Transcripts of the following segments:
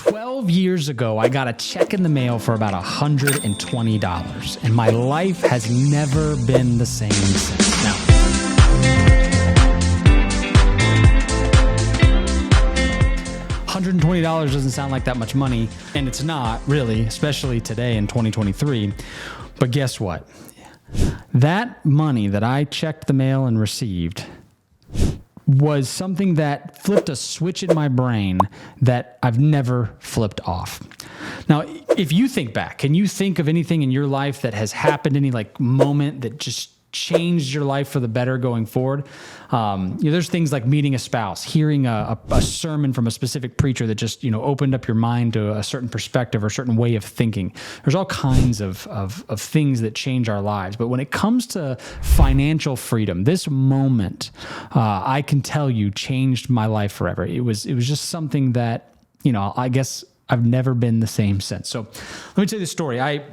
12 years ago, I got a check in the mail for about $120, and my life has never been the same since. Now, $120 doesn't sound like that much money, and it's not really, especially today in 2023. But guess what? That money that I checked the mail and received was something that flipped a switch in my brain that I've never flipped off. Now, if you think back, can you think of anything in your life that has happened, any like moment that just changed your life for the better going forward? There's things like meeting a spouse, hearing a sermon from a specific preacher that just, opened up your mind to a certain perspective or a certain way of thinking. There's all kinds of things that change our lives. But when it comes to financial freedom, this moment, I can tell you, changed my life forever. It was just something that, I guess I've never been the same since. So let me tell you the story. I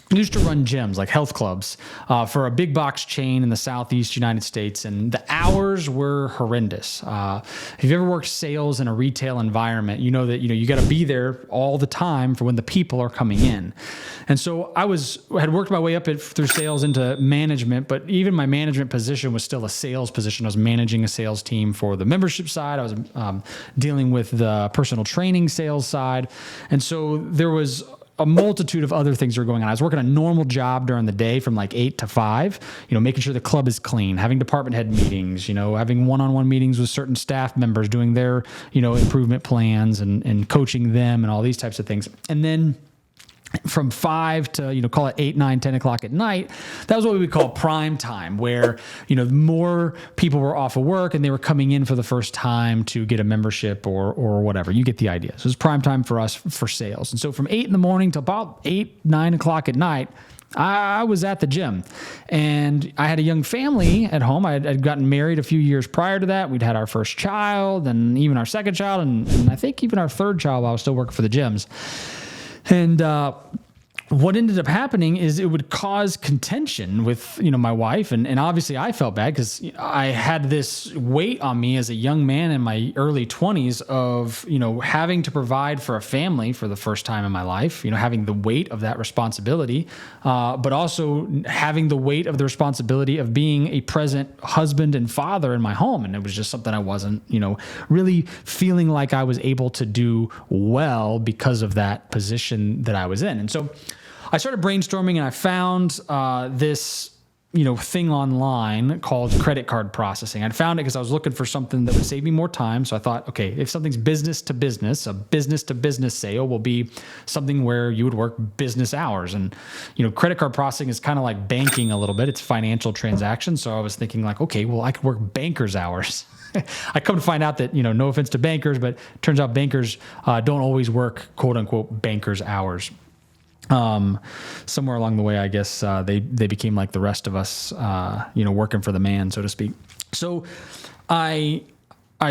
used to run gyms, like health clubs, for a big box chain in the Southeast United States, and the hours were horrendous. If you've ever worked sales in a retail environment, you know that you got to be there all the time for when the people are coming in. And so I had worked my way up through sales into management, but even my management position was still a sales position. I was managing a sales team for the membership side. I was dealing with the personal training sales side, and so there was a multitude of other things that were going on. I was working a normal job during the day from like 8 to 5, making sure the club is clean, having department head meetings, having one-on-one meetings with certain staff members, doing their, improvement plans and coaching them and all these types of things. And then from 5 to, call it 8, 9, 10 o'clock at night, that was what we would call prime time, where, more people were off of work and they were coming in for the first time to get a membership or whatever. You get the idea. So it was prime time for us for sales. And so from 8 in the morning to about 8, 9 o'clock at night, I was at the gym, and I had a young family at home. I'd gotten married a few years prior to that. We'd had our first child and even our second child. And I think even our third child while I was still working for the gyms. And what ended up happening is it would cause contention with, my wife. And obviously I felt bad because I had this weight on me as a young man in my early 20s of, having to provide for a family for the first time in my life, having the weight of that responsibility, but also having the weight of the responsibility of being a present husband and father in my home. And it was just something I wasn't, really feeling like I was able to do well because of that position that I was in. And so I started brainstorming, and I found this, thing online called credit card processing. I'd found it because I was looking for something that would save me more time. So I thought, okay, if something's business to business, a business to business sale will be something where you would work business hours. And, credit card processing is kind of like banking a little bit. It's financial transactions. So I was thinking like, okay, well, I could work banker's hours. I come to find out that, no offense to bankers, but it turns out bankers don't always work, quote unquote, banker's hours. Somewhere along the way, I guess, they became like the rest of us, working for the man, so to speak. So I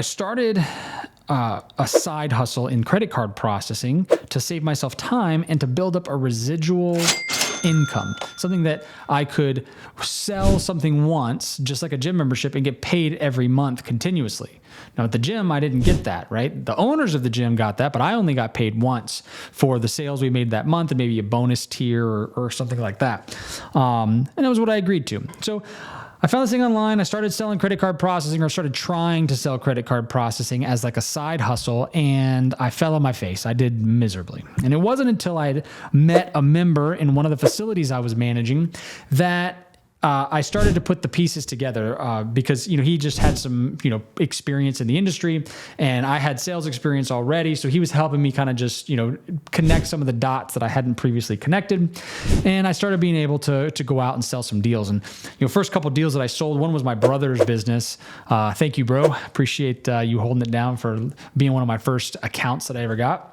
started a side hustle in credit card processing to save myself time and to build up a residual income, something that I could sell something once, just like a gym membership, and get paid every month continuously. Now at the gym, I didn't get that, right? The owners of the gym got that, but I only got paid once for the sales we made that month and maybe a bonus tier or something like that. And that was what I agreed to. So I found this thing online. I started selling credit card processing, or started trying to sell credit card processing as like a side hustle, and I fell on my face. I did miserably. And it wasn't until I'd met a member in one of the facilities I was managing that I started to put the pieces together because, he just had some, experience in the industry, and I had sales experience already. So he was helping me kind of just, connect some of the dots that I hadn't previously connected. And I started being able to go out and sell some deals. And, first couple of deals that I sold, one was my brother's business. Thank you, bro. Appreciate you holding it down for being one of my first accounts that I ever got.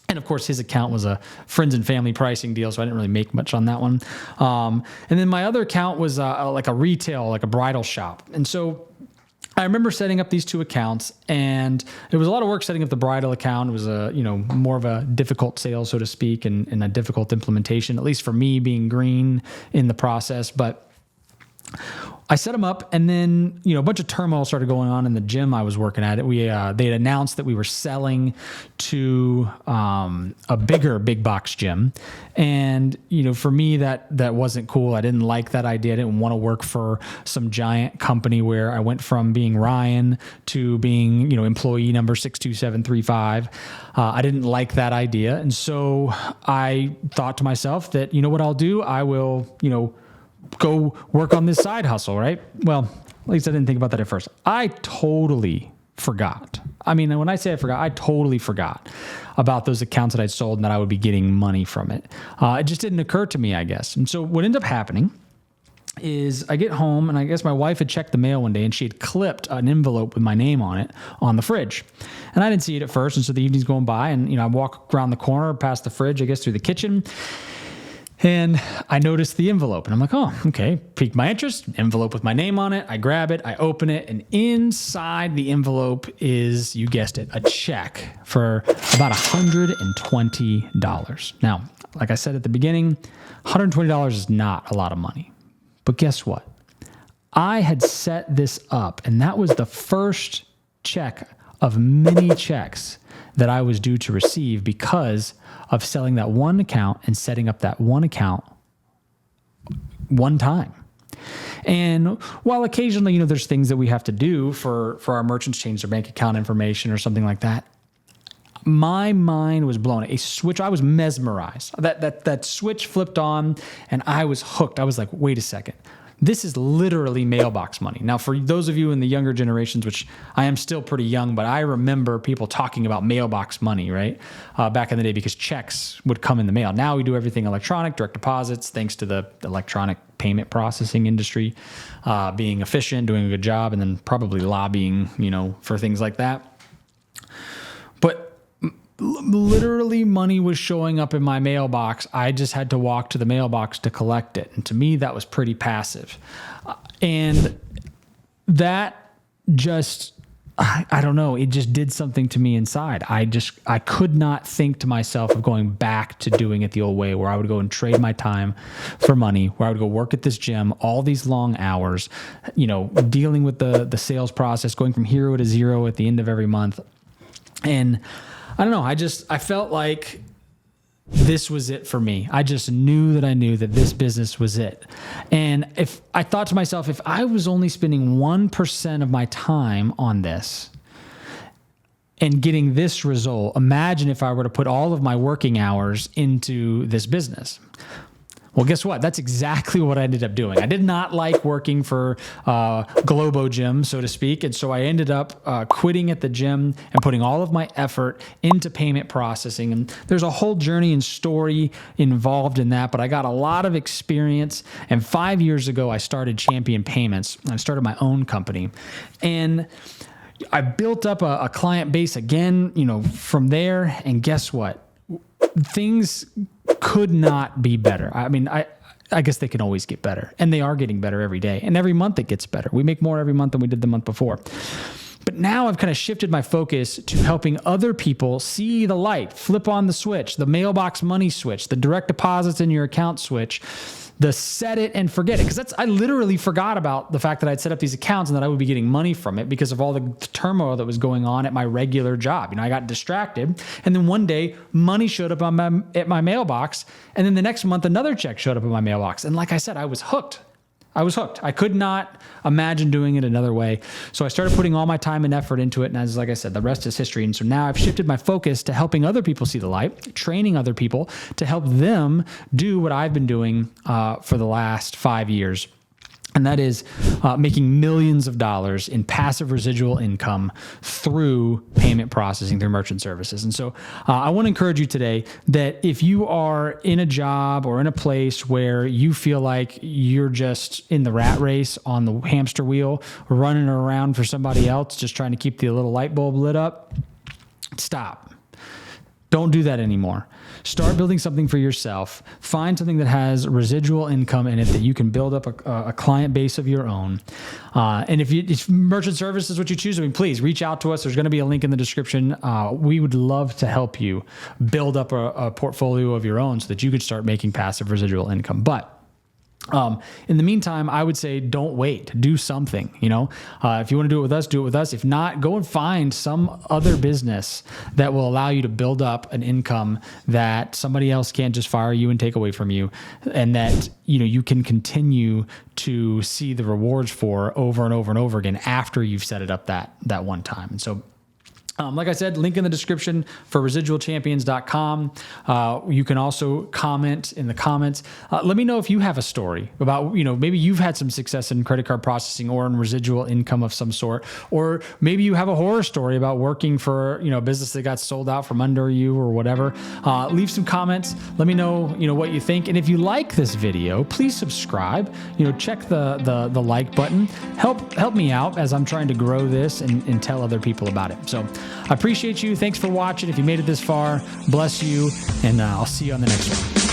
And of course, his account was a friends and family pricing deal, so I didn't really make much on that one. And then my other account was like a retail, like a bridal shop. And so I remember setting up these two accounts, and it was a lot of work setting up the bridal account. It was more of a difficult sale, so to speak, and a difficult implementation, at least for me being green in the process. But I set them up, and then, a bunch of turmoil started going on in the gym I was working at. They had announced that we were selling to a bigger big box gym. And, for me, that wasn't cool. I didn't like that idea. I didn't want to work for some giant company where I went from being Ryan to being, employee number 62735. I didn't like that idea. And so I thought to myself that, what I'll do? I will, go work on this side hustle, right? Well, at least I didn't think about that at first. I totally forgot. I mean, when I say I forgot, I totally forgot about those accounts that I'd sold and that I would be getting money from it. It just didn't occur to me, I guess. And so what ended up happening is I get home, and I guess my wife had checked the mail one day, and she had clipped an envelope with my name on it on the fridge. And I didn't see it at first. And so the evening's going by, and, I walk around the corner past the fridge, I guess through the kitchen, and I noticed the envelope, and I'm like, oh, okay, piqued my interest, envelope with my name on it. I grab it, I open it, and inside the envelope is, you guessed it, a check for about $120. Now, like I said at the beginning, $120 is not a lot of money. But guess what? I had set this up, and that was the first check of many checks that I was due to receive because of selling that one account and setting up that one account one time. And while occasionally, there's things that we have to do for our merchants, change their bank account information or something like that, my mind was blown. A switch, I was mesmerized. That switch flipped on, and I was hooked. I was like, wait a second. This is literally mailbox money. Now, for those of you in the younger generations, which I am still pretty young, but I remember people talking about mailbox money, right? Back in the day, because checks would come in the mail. Now we do everything electronic, direct deposits, thanks to the electronic payment processing industry being efficient, doing a good job, and then probably lobbying, for things like that. But literally money was showing up in my mailbox. I just had to walk to the mailbox to collect it. And to me, that was pretty passive. And that just, I don't know, it just did something to me inside. I could not think to myself of going back to doing it the old way, where I would go and trade my time for money, where I would go work at this gym, all these long hours, dealing with the sales process, going from hero to zero at the end of every month. And I don't know. I felt like this was it for me. I just knew that this business was it. And if I thought to myself, if I was only spending 1% of my time on this and getting this result, imagine if I were to put all of my working hours into this business. Well, guess what? That's exactly what I ended up doing. I did not like working for Globo Gym, so to speak. And so I ended up quitting at the gym and putting all of my effort into payment processing. And there's a whole journey and story involved in that, but I got a lot of experience. And 5 years ago, I started Champion Payments. I started my own company. And I built up a client base again, from there. And guess what? Things could not be better. I mean, I guess they can always get better, and they are getting better every day, and every month it gets better. We make more every month than we did the month before. But now I've kind of shifted my focus to helping other people see the light, flip on the switch, the mailbox money switch, the direct deposits in your account switch, the set it and forget it. Because I literally forgot about the fact that I'd set up these accounts and that I would be getting money from it because of all the turmoil that was going on at my regular job. I got distracted. And then one day, money showed up at my mailbox. And then the next month, another check showed up in my mailbox. And like I said, I was hooked. I could not imagine doing it another way. So I started putting all my time and effort into it. And like I said, the rest is history. And so now I've shifted my focus to helping other people see the light, training other people to help them do what I've been doing for the last 5 years. And that is making millions of dollars in passive residual income through payment processing, through merchant services. And so I want to encourage you today that if you are in a job or in a place where you feel like you're just in the rat race on the hamster wheel, running around for somebody else, just trying to keep the little light bulb lit up, stop. Don't do that anymore. Start building something for yourself. Find something that has residual income in it that you can build up a client base of your own. And if merchant service is what you choose, please reach out to us. There's going to be a link in the description. We would love to help you build up a portfolio of your own so that you could start making passive residual income. But In the meantime, I would say don't wait. Do something. If you want to do it with us, do it with us. If not, go and find some other business that will allow you to build up an income that somebody else can't just fire you and take away from you, and that you can continue to see the rewards for over and over and over again after you've set it up that one time. And so, like I said, link in the description for residualchampions.com. You can also comment in the comments. Let me know if you have a story about, maybe you've had some success in credit card processing or in residual income of some sort, or maybe you have a horror story about working for, a business that got sold out from under you or whatever. Leave some comments. Let me know, what you think. And if you like this video, please subscribe, check the like button. Help me out as I'm trying to grow this and tell other people about it. So I appreciate you. Thanks for watching. If you made it this far, bless you, and I'll see you on the next one.